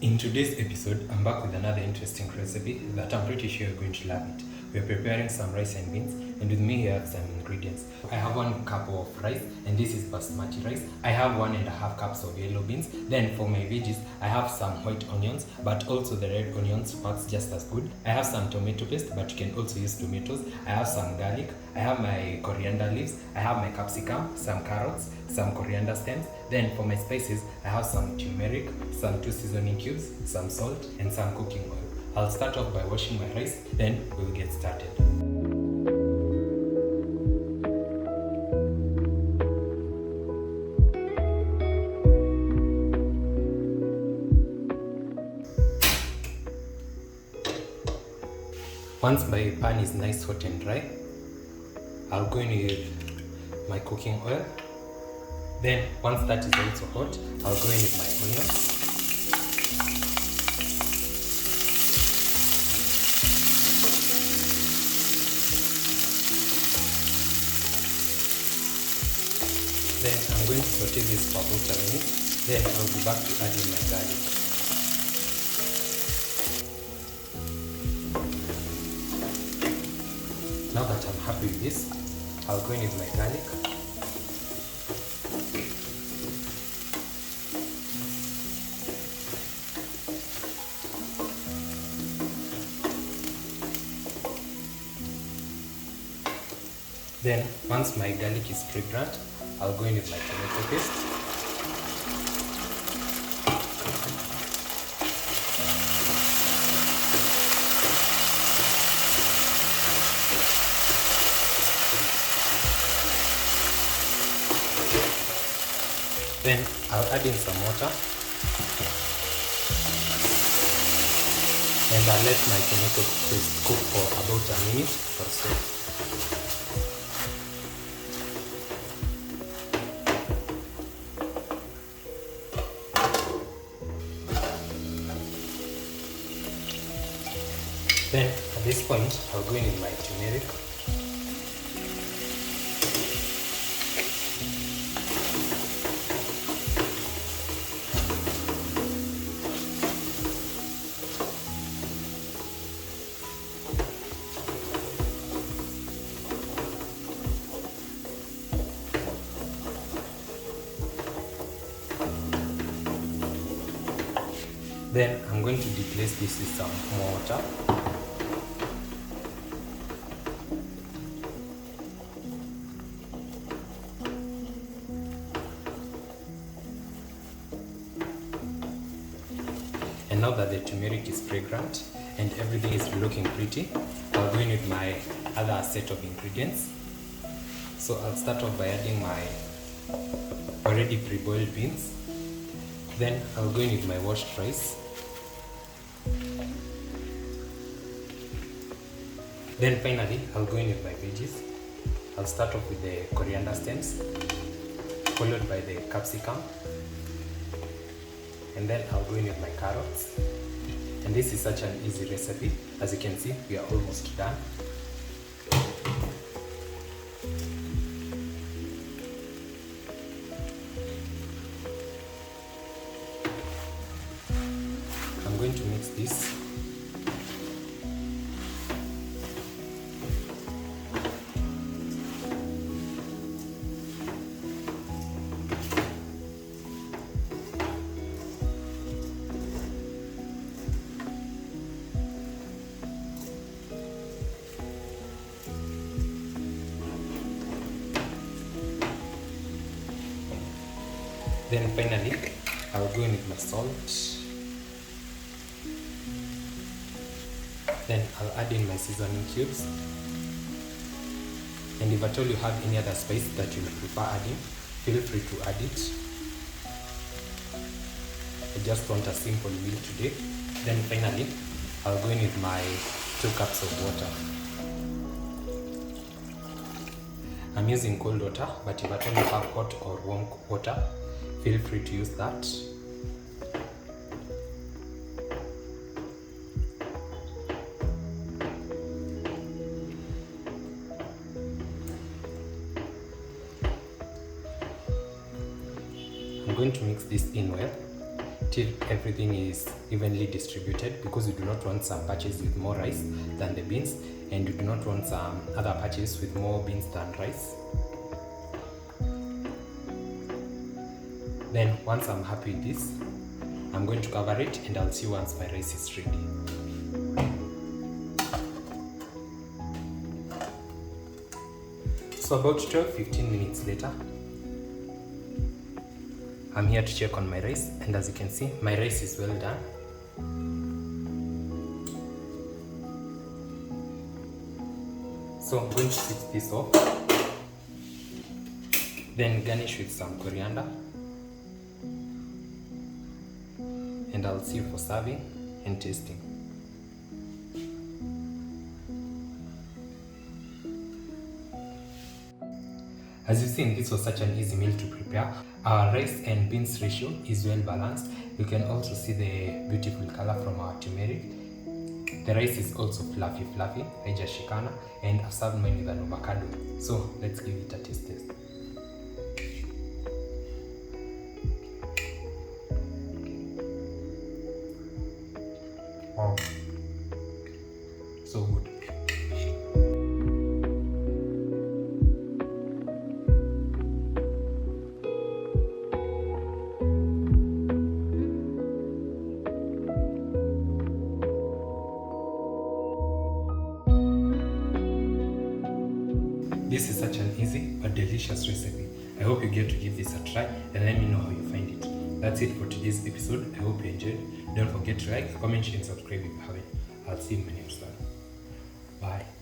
In today's episode, I'm back with another interesting recipe that I'm pretty sure you're going to love it. We're preparing some rice and beans, and with me here are some ingredients. I have 1 cup of rice, and this is basmati rice. I have 1.5 cups of yellow beans. Then for my veggies, I have some white onions, but also the red onions works just as good. I have some tomato paste, but you can also use tomatoes. I have some garlic. I have my coriander leaves. I have my capsicum, some carrots, some coriander stems. Then for my spices, I have some turmeric, some 2 seasoning cubes, some salt, and some cooking oil. I'll start off by washing my rice, then we'll get started. Once my pan is nice, hot and dry, I'll go in with my cooking oil. Then once that is also hot, I'll go in with my onions. Then I'm going to saute this for about a minute. Then I'll be back to adding my garlic. Now that I'm happy with this, I'll go in with my garlic. Then once my garlic is pre-browned, I'll go in with my tomato paste. Then I'll add in some water. And I'll let my tomato paste cook for about a minute or so. Then at this point, I'll go in with my turmeric. Then I'm going to replace this with some more water. And now that the turmeric is fragrant and everything is looking pretty, I'll go in with my other set of ingredients. So I'll start off by adding my already pre-boiled beans. Then I'll go in with my washed rice. Then finally, I'll go in with my veggies. I'll start off with the coriander stems, followed by the capsicum. And then I'll go in with my carrots. And this is such an easy recipe. As you can see, we are almost done. I'm going to mix this. Then finally, I'll go in with my salt. Then I'll add in my seasoning cubes. And if at all you have any other spice that you prefer adding, feel free to add it. I just want a simple meal today. Then finally, I'll go in with my 2 cups of water. I'm using cold water, but if at all you have hot or warm water, feel free to use that. I'm going to mix this in well till everything is evenly distributed, because we do not want some patches with more rice than the beans, and we do not want some other patches with more beans than rice. Then once I'm happy with this, I'm going to cover it, and I'll see once my rice is ready. So about 12-15 minutes later, I'm here to check on my rice, and as you can see, my rice is well done. So I'm going to switch this off, then garnish with some coriander, and I'll see you for serving and tasting. As you've seen, this was such an easy meal to prepare. Our rice and beans ratio is well balanced. You can also see the beautiful color from our turmeric. The rice is also fluffy, haijashikana, and I've served mine with an avocado. So let's give it a taste. Wow, so good. This is such an easy but delicious recipe. I hope you get to give this a try and let me know how you find it. That's it for today's episode. I hope you enjoyed. Don't forget to like, comment, share, and subscribe if you haven't. I'll see you in my next one. Bye.